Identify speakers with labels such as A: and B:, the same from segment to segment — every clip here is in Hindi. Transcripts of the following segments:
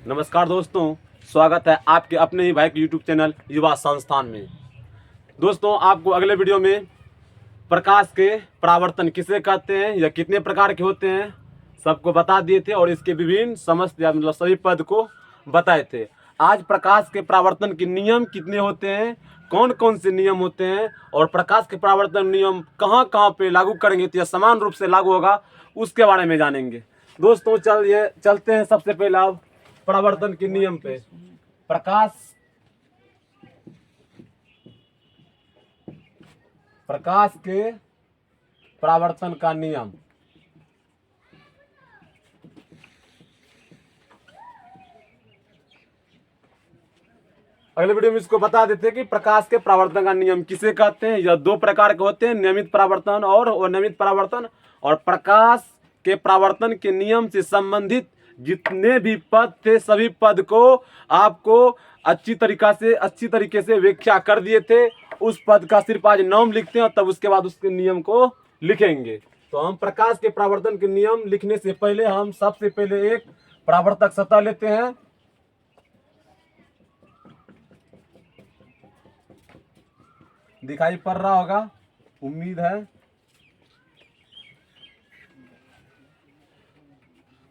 A: नमस्कार दोस्तों, स्वागत है आपके अपने ही भाई के यूट्यूब चैनल युवा संस्थान में। दोस्तों, आपको अगले वीडियो में प्रकाश के परावर्तन किसे कहते हैं या कितने प्रकार के होते हैं सबको बता दिए थे और इसके विभिन्न समस्त या मतलब सभी पद को बताए थे। आज प्रकाश के परावर्तन के नियम कितने होते हैं, कौन कौन से नियम होते हैं और प्रकाश के परावर्तन नियम कहाँ कहाँ पे लागू करेंगे तो यह समान रूप से लागू होगा, उसके बारे में जानेंगे। दोस्तों, चलते हैं सबसे पहले आप परावर्तन के नियम पे। प्रकाश के परावर्तन का नियम। अगले वीडियो में इसको बता देते हैं कि प्रकाश के परावर्तन का नियम किसे कहते हैं। यह दो प्रकार के होते हैं, नियमित परावर्तन और अनियमित परावर्तन। और प्रकाश के परावर्तन के नियम से संबंधित जितने भी पद थे सभी पद को आपको अच्छी तरीके से व्याख्या कर दिए थे। उस पद का सिर्फ आज नाम लिखते हैं और तब उसके बाद उसके नियम को लिखेंगे। तो हम प्रकाश के परावर्तन के नियम लिखने से पहले हम सबसे पहले एक परावर्तक सतह लेते हैं। दिखाई पड़ रहा होगा, उम्मीद है।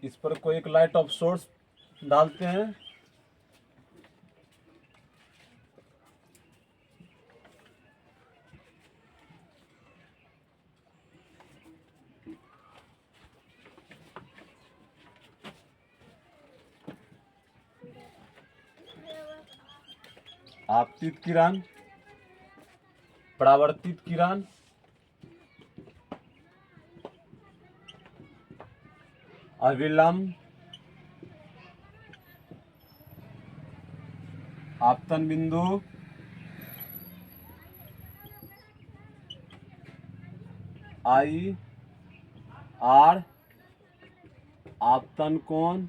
A: इस पर कोई एक लाइट ऑफ सोर्स डालते हैं। आपतित किरण, परावर्तित किरण, अविलंब, आपतन बिंदु, आई आर, आपतन कोण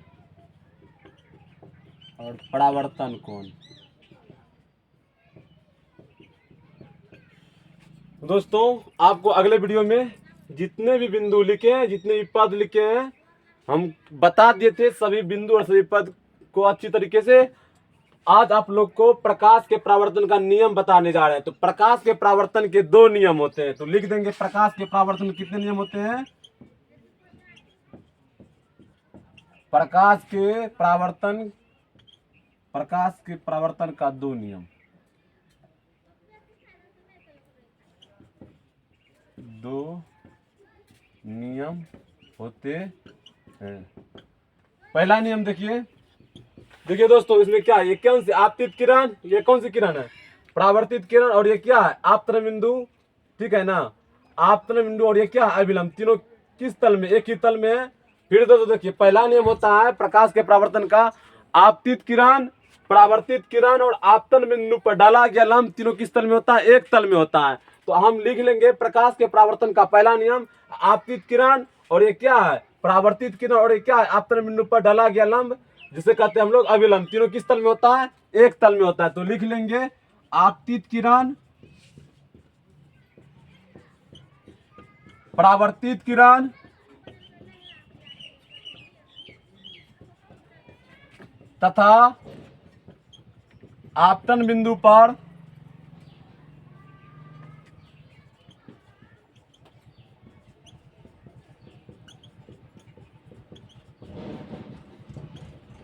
A: और परावर्तन कोण। दोस्तों, आपको अगले वीडियो में जितने भी बिंदु लिखे हैं, जितने भी पद लिखे हैं, हम बता दिए थे सभी बिंदु और सभी पद को अच्छी तरीके से। आज आप लोग को प्रकाश के परावर्तन का नियम बताने जा रहे हैं। तो प्रकाश के परावर्तन के दो नियम होते हैं, तो लिख देंगे प्रकाश के परावर्तन कितने नियम होते हैं। प्रकाश के परावर्तन का दो नियम। दो नियम होते हैं। पहला नियम देखिए दोस्तों, इसमें क्या है, ये कौन सी आपतित किरण, ये कौन सी किरण है, परावर्तित किरण। और ये क्या है, आपतन बिंदु, ठीक है ना। आपतन बिंदु और ये क्या है, अविलंब। तीनों किस तल में, एक ही तल में है। फिर दोस्तों देखिए, पहला नियम होता है प्रकाश के परावर्तन का, आपतित किरण, परावर्तित किरण और आपतन बिंदु पर डाला गया लंब तीनों किस तल में होता है, एक तल में होता है। तो हम लिख लेंगे प्रकाश के परावर्तन का पहला नियम, आपतित किरण और ये क्या है, परावर्तित किरण और ये क्या है, आपतन बिंदु पर डाला गया लंब, जिसे कहते हैं हम लोग अविलंब। तीनों किस तल में होता है, एक तल में होता है। तो लिख लेंगे आपतित किरण, परावर्तित किरण तथा आपतन बिंदु पर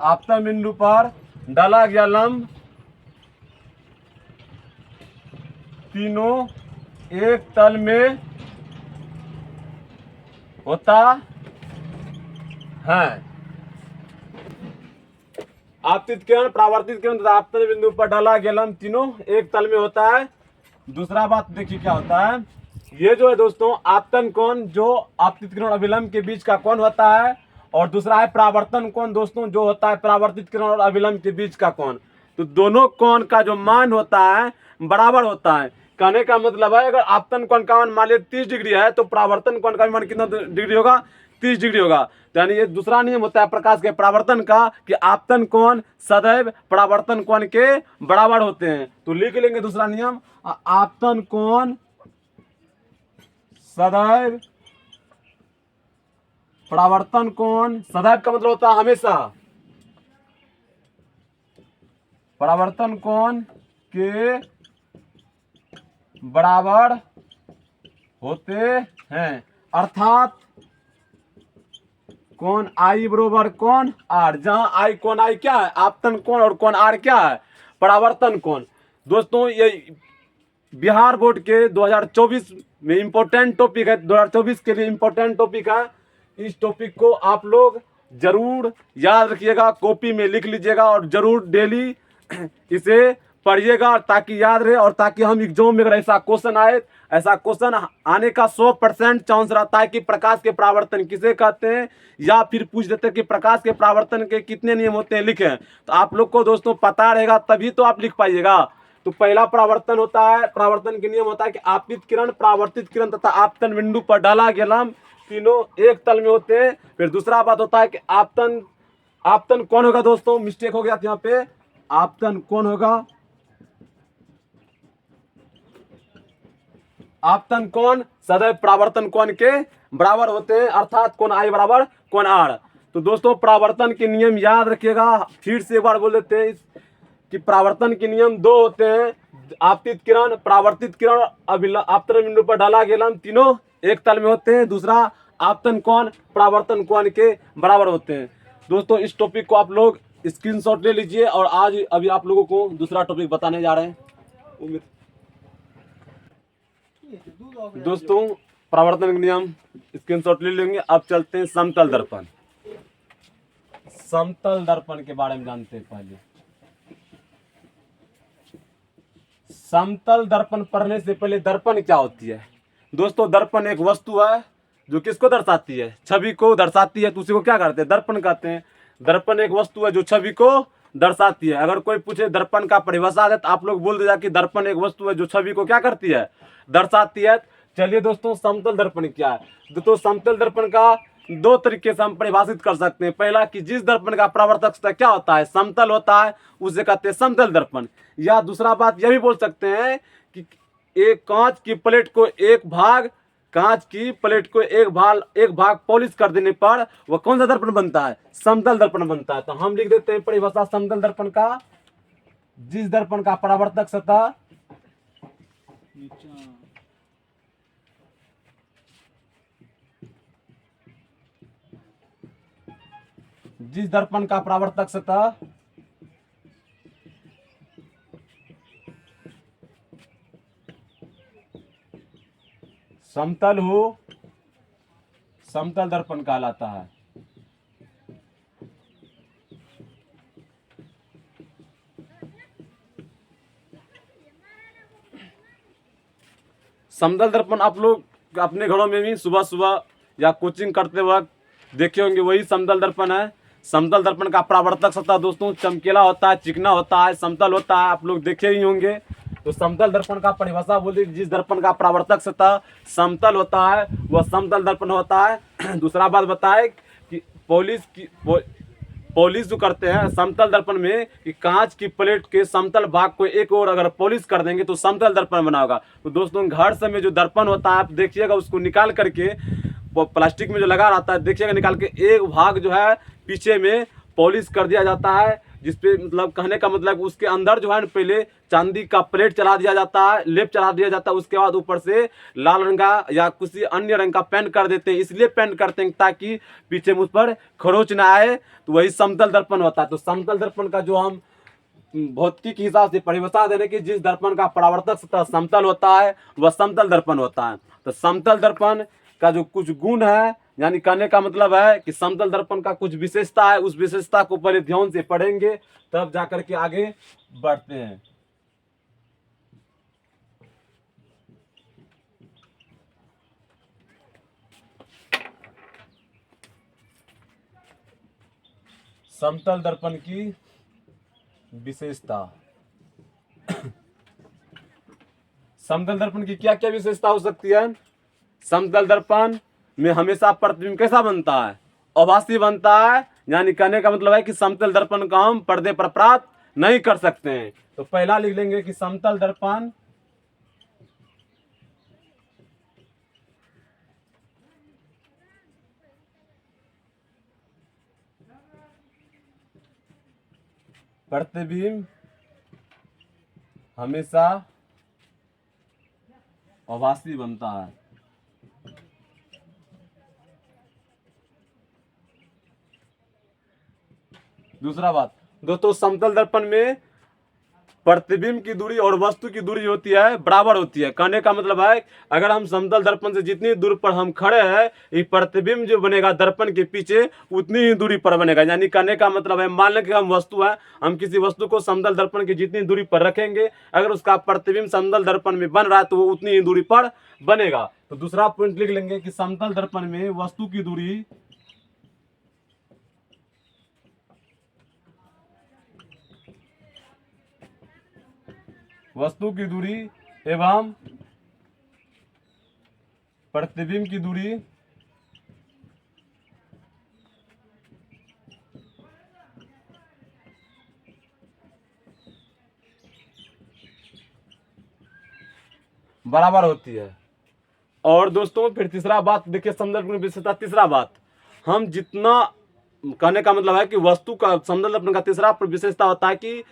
A: आपतन बिंदु पर डाला गया लंब तीनों एक तल में होता है। आपतित किरण, परावर्तित किरण तथा आपतन बिंदु पर डाला गया लंब तीनों एक तल में होता है। दूसरा बात देखिए क्या होता है, ये जो है दोस्तों आपतन कोण, जो आपतित किरण और अविलंब के बीच का कोण होता है। और दूसरा है परावर्तन कोण दोस्तों, जो होता है परावर्तित किरण और अविलंब के बीच का कोण। तो दोनों कोण का जो मान होता है बराबर होता है। कहने का मतलब है, अगर आपतन कोण का मान मान लीजिए 30 डिग्री है तो परावर्तन कोण का मान कितना डिग्री होगा, 30 डिग्री होगा। तो यानी ये दूसरा नियम होता है प्रकाश के परावर्तन का कि आपतन कोण सदैव परावर्तन कोण के बराबर होते हैं। तो लिख लेंगे दूसरा नियम, आपतन कोण सदैव, परावर्तन कोण, सदैव का मतलब होता है हमेशा, परावर्तन कोण के बराबर होते हैं, अर्थात कोण आई बरोबर कोण आर, जहां आई कोण आई क्या है, आपतन कोण, और कोण आर क्या है, परावर्तन कोण। दोस्तों ये बिहार बोर्ड के 2024 में इंपॉर्टेंट टॉपिक है, 2024 के लिए इंपॉर्टेंट टॉपिक है। इस टॉपिक को आप लोग जरूर याद रखिएगा, कॉपी में लिख लीजिएगा और जरूर डेली इसे पढ़िएगा ताकि याद रहे, और ताकि हम एग्जाम में अगर ऐसा क्वेश्चन आए, ऐसा क्वेश्चन आने का 100% चांस रहता है कि प्रकाश के परावर्तन किसे कहते हैं, या फिर पूछ देते हैं कि प्रकाश के परावर्तन के कितने नियम होते हैं, लिखें। तो आप लोग को दोस्तों पता रहेगा तभी तो आप लिख पाइएगा। तो पहला परावर्तन होता है, परावर्तन के नियम होता है कि आपतित किरण, परावर्तित किरण तथा आपतन बिंदु पर डाला गया तीनों एक तल में होते हैं। फिर दूसरा बात होता है कि आपतन, आपतन कौन होगा दोस्तों, मिस्टेक हो गया यहाँ पे, आपतन कौन होगा, आपतन कोण सदैव परावर्तन कोण के बराबर होते हैं, अर्थात कोण आई बराबर कोण आर। तो दोस्तों परावर्तन के नियम याद रखिएगा, फिर से एक बार बोल देते हैं कि परावर्तन के नियम दो होते हैं, आपतित किरण, परावर्तित किरण, आपतन बिंदु पर डाला गया तीनों एक तल में होते हैं। दूसरा आपतन कोण परावर्तन कोण के बराबर होते हैं। दोस्तों इस टॉपिक को आप लोग स्क्रीनशॉट ले लीजिए, और आज अभी आप लोगों को दूसरा टॉपिक बताने जा रहे हैं। दोस्तों परावर्तन के नियम स्क्रीनशॉट ले लेंगे। अब चलते हैं समतल दर्पण। समतल दर्पण के बारे में जानते हैं पहले। समतल दर्पण पढ़ने से पहले दर्पण क्या होती है दोस्तों, दर्पण एक वस्तु है जो किसको दर्शाती है, छवि को दर्शाती है, तो उसी को क्या करते हैं, दर्पण कहते हैं। दर्पण एक वस्तु है जो छवि को दर्शाती है। अगर कोई पूछे दर्पण का परिभाषा है तो आप लोग बोल दीजिए कि दर्पण एक वस्तु है जो छवि को क्या करती है, दर्शाती है। चलिए दोस्तों समतल दर्पण क्या है। दोस्तों समतल दर्पण का दो तरीके से हम परिभाषित कर सकते हैं। पहला कि जिस दर्पण का परावर्तक सतह क्या होता है, समतल होता है, उसे कहते हैं समतल दर्पण। या दूसरा बात यह भी बोल सकते हैं कि एक कांच की प्लेट को एक भाग, कांच की प्लेट को एक भाग पॉलिश कर देने पर वह कौन सा दर्पण बनता है, समतल दर्पण बनता है। तो हम लिख देते हैं परिभाषा समतल दर्पण का, जिस दर्पण का परावर्तक सतह जिस दर्पण का परावर्तक सतह समतल हो, समतल दर्पण कहलाता है। समतल दर्पण आप लोग अपने घरों में भी सुबह सुबह या कोचिंग करते वक्त देखे होंगे, वही समतल दर्पण है। समतल दर्पण का परावर्तक सतह दोस्तों चमकीला होता है, चिकना होता है, समतल होता है, आप लोग देखे ही होंगे। तो समतल दर्पण का परिभाषा बोलिए, जिस दर्पण का परावर्तक सतह समतल होता है वह समतल दर्पण होता है। दूसरा बात बताए कि पॉलिश जो करते हैं समतल दर्पण में, कि कांच की प्लेट के समतल भाग को एक और अगर पॉलिश कर देंगे तो समतल दर्पण बना होगा। तो दोस्तों घर से में जो दर्पण होता है आप देखिएगा, उसको निकाल करके प्लास्टिक में जो लगा रहता है देखिएगा, निकाल के एक भाग जो है पीछे में पॉलिश कर दिया जाता है, जिसपे मतलब कहने का मतलब उसके अंदर जो है ना पहले चांदी का प्लेट चला दिया जाता है, लेप चला दिया जाता है, उसके बाद ऊपर से लाल रंग का या किसी अन्य रंग का पेंट कर देते हैं। इसलिए पेंट करते हैं ताकि पीछे मुझ पर खरोच ना आए, तो वही समतल दर्पण होता है। तो समतल दर्पण का जो हम भौतिक हिसाब से परिभाषा दे रहे कि जिस दर्पण का परावर्तक सतह समतल होता है वह समतल दर्पण होता है। तो समतल दर्पण का जो कुछ गुण है, यानी कहने का मतलब है कि समतल दर्पण का कुछ विशेषता है, उस विशेषता को पहले ध्यान से पढ़ेंगे तब जाकर के आगे बढ़ते हैं। समतल दर्पण की विशेषता। समतल दर्पण की क्या क्या विशेषता हो सकती है। समतल दर्पण में हमेशा प्रतिबिंब कैसा बनता है, आभासी बनता है, यानी कहने का मतलब है कि समतल दर्पण का हम पर्दे पर प्राप्त नहीं कर सकते हैं। तो पहला लिख लेंगे कि समतल दर्पण प्रतिबिंब हमेशा आभासी बनता है। दूसरा बात दोस्तों, समतल दर्पण में प्रतिबिंब की दूरी और वस्तु की दूरी होती है बराबर होती है। कहने का मतलब है अगर हम समतल दर्पण से जितनी दूर पर हम खड़े हैं, ये प्रतिबिंब जो बनेगा दर्पण के पीछे उतनी ही दूरी पर बनेगा। यानी कहने का मतलब है मान लें कि हम वस्तु है, हम किसी वस्तु को समतल दर्पण की जितनी दूरी पर रखेंगे, अगर उसका प्रतिबिंब समतल दर्पण में बन रहा है तो वो उतनी ही दूरी पर बनेगा। तो दूसरा पॉइंट लिख लेंगे कि समतल दर्पण में वस्तु की दूरी एवं प्रतिबिंब की दूरी बराबर होती है। और दोस्तों फिर तीसरा बात देखिए, समतल विशेषता। तीसरा बात, हम जितना, कहने का मतलब है कि वस्तु का समतल दर्पण का तीसरा विशेषता होता है कि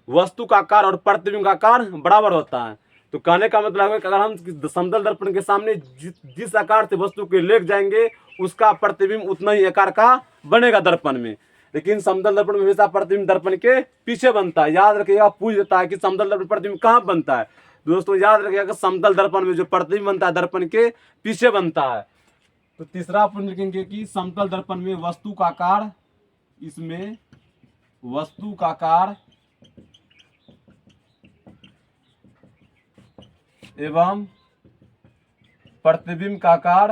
A: वस्तु का आकार और प्रतिबिंब का आकार बराबर होता है। तो कहने का मतलब है कि अगर हम समतल दर्पण के सामने जिस आकार से वस्तु को ले जाएंगे उसका प्रतिबिंब उतना ही आकार का बनेगा दर्पण में। लेकिन समतल दर्पण में हमेशा प्रतिबिंब दर्पण के पीछे बनता है। याद रखिएगा, पूछ देता है कि समतल दर्पण प्रतिबिंब कहाँ बनता है। दोस्तों याद रखिएगा कि समतल दर्पण में जो प्रतिबिंब बनता है दर्पण के पीछे बनता है। तो तीसरा अपन लिखेंगे कि समतल दर्पण में वस्तु का आकार, इसमें वस्तु का आकार एवं प्रतिबिंब का आकार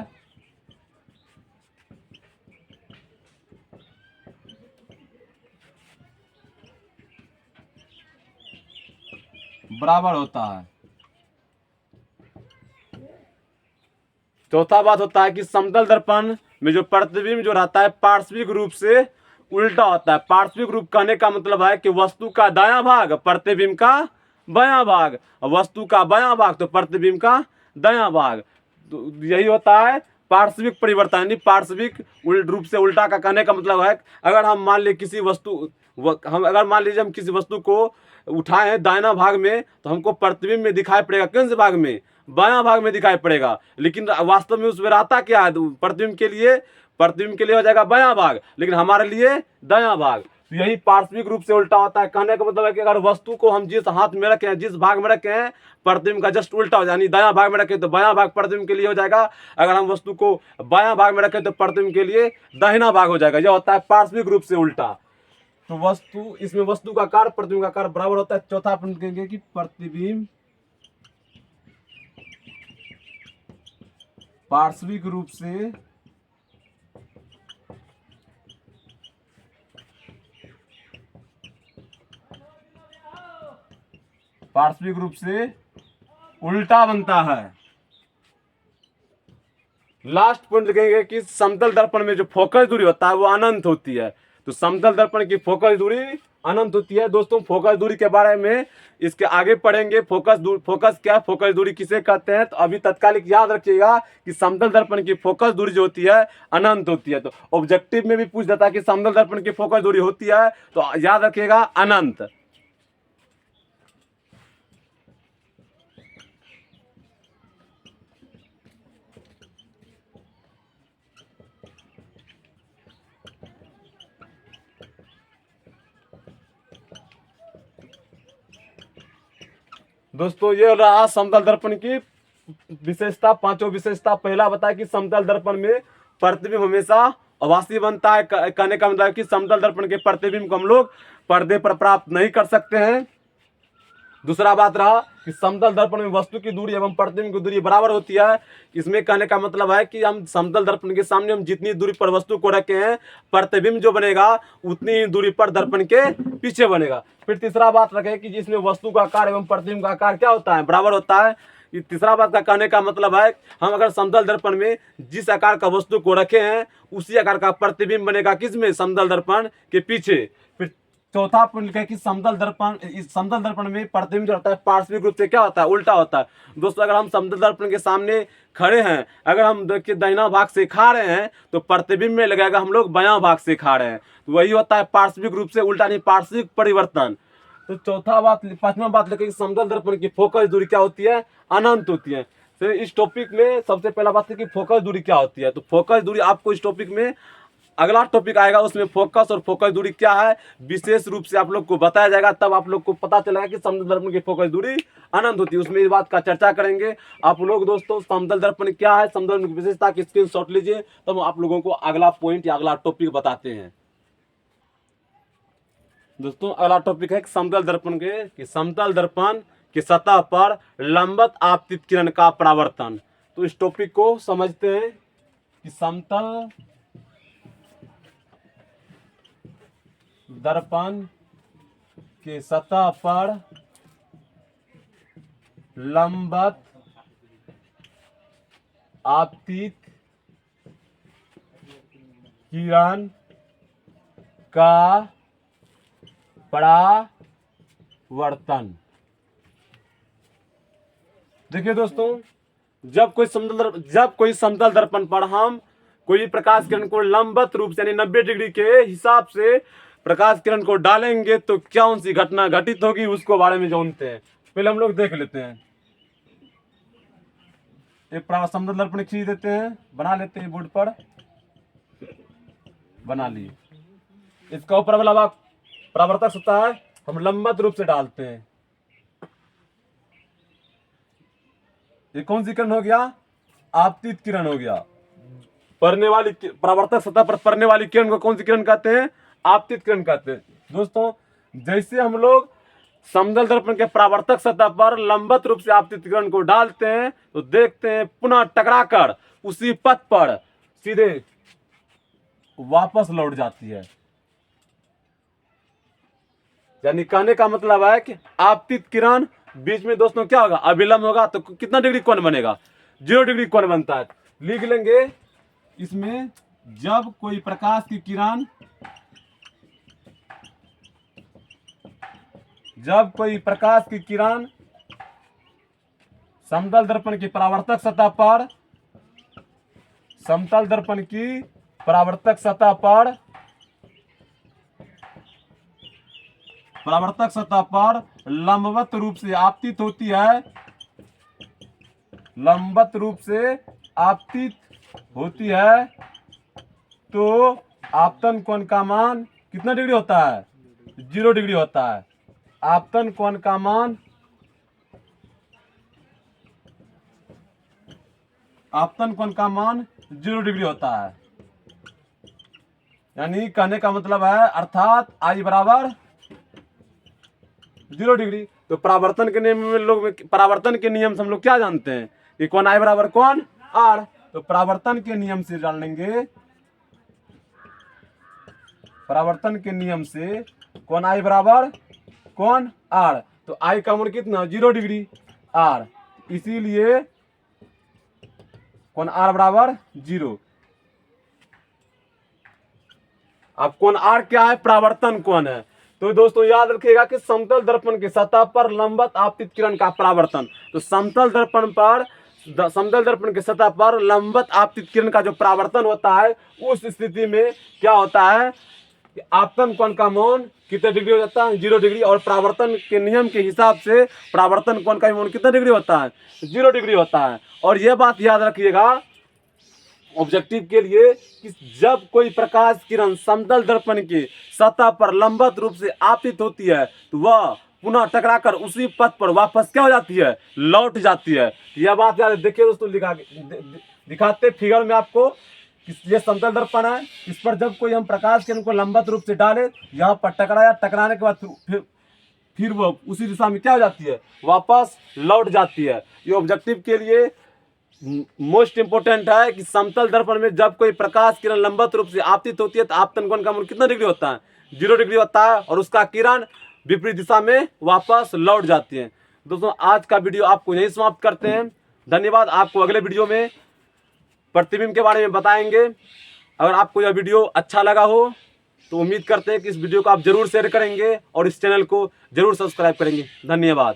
A: बराबर होता है। चौथा बात होता है कि समतल दर्पण में जो प्रतिबिंब जो रहता है पार्श्विक रूप से उल्टा होता है। पार्श्विक रूप कहने का मतलब है कि वस्तु का दायां भाग प्रतिबिंब का बायां भाग, वस्तु का बायां भाग तो प्रतिबिंब का दायां भाग। तो यही होता है पार्श्विक परिवर्तन, यानी पार्श्विक रूप से उल्टा का कहने का मतलब है अगर हम मान लीजिए किसी वस्तु हम किसी वस्तु को उठाए दाहिना भाग में तो हमको प्रतिबिंब में दिखाई पड़ेगा कौन से भाग में, बायां भाग में दिखाई पड़ेगा। लेकिन वास्तव में उसमें रहता क्या है, प्रतिबिंब के लिए हो जाएगा बायां भाग, लेकिन हमारे लिए दायां भाग। तो यही पार्श्विक रूप से उल्टा होता है। कहने का मतलब है कि अगर वस्तु को हम जिस हाथ में रखे हैं, जिस भाग में रखे हैं, प्रतिबिंब का जस्ट उल्टा हो जाए, यानी दायां भाग में रखे तो बायां भाग प्रतिबिंब के लिए हो जाएगा। अगर हम वस्तु को बायां भाग में रखें तो प्रतिबिंब के लिए दाहिना भाग हो जाएगा। यह होता है पार्श्विक रूप से उल्टा। तो इसमें वस्तु का आकार प्रतिबिंब का आकार बराबर होता है। चौथा अपन कहेंगे कि प्रतिबिंब पार्श्विक रूप से उल्टा बनता है। लास्ट पॉइंट लिखेंगे कि समतल दर्पण में जो फोकस दूरी होता है वो अनंत होती है। तो समतल दर्पण की फोकस दूरी अनंत होती है। दोस्तों फोकस दूरी के बारे में इसके आगे पढ़ेंगे। फोकस दूरी किसे कहते हैं, तो अभी तत्कालिक याद रखिएगा कि समतल दर्पण की फोकस दूरी जो होती है अनंत होती है। तो ऑब्जेक्टिव में भी पूछ देता है कि समतल दर्पण की फोकस दूरी होती है, तो याद रखिएगा अनंत। दोस्तों ये रहा समतल दर्पण की विशेषता, पांचों विशेषता। पहला बताया कि समतल दर्पण में प्रतिबिंब हमेशा आभासी बनता है। कहने का मतलब कि समतल दर्पण के प्रतिबिंब को हम लोग पर्दे पर प्राप्त नहीं कर सकते हैं। दूसरा बात रहा कि समतल दर्पण में वस्तु की दूरी एवं प्रतिबिंब की दूरी बराबर होती है। इसमें कहने का मतलब है कि हम समतल दर्पण के सामने हम जितनी दूरी पर वस्तु को रखे हैं, प्रतिबिंब जो बनेगा उतनी ही दूरी पर दर्पण के पीछे बनेगा। फिर तीसरा बात रखे कि जिसमें वस्तु का आकार एवं प्रतिबिंब का आकार क्या होता है, बराबर होता है। तीसरा बात का कहने का मतलब है हम अगर समतल दर्पण में जिस आकार का वस्तु को रखे हैं उसी आकार का प्रतिबिंब बनेगा किसमें, समतल दर्पण के पीछे। फिर चौथा पॉइंट लिखा है कि समतल दर्पण में प्रतिबिंब जो होता है पार्श्विक रूप से क्या होता है, उल्टा होता है। दोस्तों अगर हम समतल दर्पण के सामने खड़े हैं, अगर हम देखिए दाहिना भाग से खा रहे हैं तो प्रतिबिंब में लगेगा हम लोग बायां भाग से खा रहे हैं। तो वही होता है पार्श्विक रूप से उल्टा, नहीं पार्श्विक परिवर्तन। तो चौथा बात, पांचवा बात लेकर समतल दर्पण की फोकस दूरी क्या होती है, अनंत होती है। तो इस टॉपिक में सबसे पहला बात है कि फोकस दूरी क्या होती है। तो फोकस दूरी आपको इस टॉपिक में, अगला टॉपिक आएगा उसमें फोकस और फोकस दूरी क्या है विशेष रूप से आप लोग को बताया जाएगा, तब आप लोग को पता चलेगा कि समतल दर्पण की फोकस दूरी अनंत होती है। उसमें इस बात का चर्चा करेंगे आप लोग। दोस्तों समतल दर्पण क्या है, समतल दर्पण की विशेषता की स्क्रीनशॉट लीजिए, तब आप लोगों को अगला पॉइंट या अगला टॉपिक बताते हैं। दोस्तों अगला टॉपिक है समतल दर्पण के, कि समतल दर्पण की सतह पर लंबवत आपतित किरण का परावर्तन। तो इस टॉपिक को समझते हैं कि समतल दर्पण के सतह पर लंबवत आपतित किरण का परावर्तन। देखिए दोस्तों, जब कोई समतल दर्पण पर हम कोई प्रकाश किरण को लंबवत रूप से यानी 90 डिग्री के हिसाब से प्रकाश किरण को डालेंगे तो कौन सी घटना घटित होगी उसको बारे में जानते हैं। पहले हम लोग देख लेते हैं। एक समतल दर्पण खींच देते हैं, बना लेते हैं बोर्ड पर, बना लिए। इसका ऊपर वाला भाग परावर्तक सतह है, हम लंबवत रूप से डालते हैं। ये कौन सी किरण हो गया, आपतित किरण हो गया। पड़ने वाली परावर्तक सतह पर पड़ने वाली किरण को कौन सी किरण कहते हैं, आपतित किरण कहते हैं। दोस्तों जैसे हम लोग समतल दर्पण के परावर्तक सतह पर लंबवत रूप से आपतित किरण को डालते हैं तो देखते हैं पुनः टकराकर उसी पथ पर सीधे वापस लौट जाती है। यानी कहने का मतलब है कि आपतित किरण बीच में दोस्तों क्या होगा, अभिलंब होगा, तो कितना डिग्री कोण बनेगा, 0 डिग्री कोण बनता है। लिख लेंगे इसमें, जब कोई प्रकाश की किरण समतल दर्पण की परावर्तक सतह पर लंबवत रूप से आपतित होती है, तो आपतन कोण का मान कितना डिग्री होता है, 0 डिग्री होता है। आपतन कोण का मान 0 डिग्री होता है। यानी कहने का मतलब है अर्थात I बराबर 0 डिग्री। तो परावर्तन के नियम से हम लोग क्या जानते हैं कि कोण I बराबर कोण R। तो परावर्तन के नियम से जान लेंगे, कोण I बराबर कोण R। तो I का मान कितना, 0 डिग्री R, इसीलिए कोण R बराबर 0। अब कोण R क्या है, परावर्तन कोण है। तो दोस्तों याद रखिएगा कि समतल दर्पण की सतह पर लंबवत आपतित किरण का परावर्तन। तो समतल दर्पण की सतह पर लंबवत आपतित किरण का जो परावर्तन होता है, उस स्थिति में क्या होता है कि आपतन कोण का मान कितने डिग्री हो जाता है, 0 डिग्री। और परावर्तन के नियम के हिसाब से परावर्तन कोण का मान कितना डिग्री होता है, 0 डिग्री होता है। और यह बात याद रखिएगा ऑब्जेक्टिव के लिए कि जब कोई प्रकाश किरण समतल दर्पण की सतह पर लंबवत रूप से आपतित होती है तो वह पुनः टकराकर उसी पथ पर वापस क्या हो जाती है, लौट जाती है। यह बात याद देखिए दोस्तों, दिखाते फिगर में आपको। ये समतल दर्पण है, इस पर जब कोई हम प्रकाश किरण को लंबवत रूप से डाले, यहाँ पर टकराया, टकराने के बाद फिर वो उसी दिशा में क्या हो जाती है, वापस लौट जाती है। ये ऑब्जेक्टिव के लिए मोस्ट इंपोर्टेंट है कि समतल दर्पण में जब कोई प्रकाश किरण लंबवत रूप से आपतित होती है तो आपतन कोण का मान कितना डिग्री होता है, 0 डिग्री होता है, और उसका किरण विपरीत दिशा में वापस लौट जाती है। दोस्तों आज का वीडियो आपको यही समाप्त करते हैं। धन्यवाद। आपको अगले वीडियो में प्रतिबिंब के बारे में बताएंगे। अगर आपको यह वीडियो अच्छा लगा हो तो उम्मीद करते हैं कि इस वीडियो को आप जरूर शेयर करेंगे और इस चैनल को जरूर सब्सक्राइब करेंगे। धन्यवाद।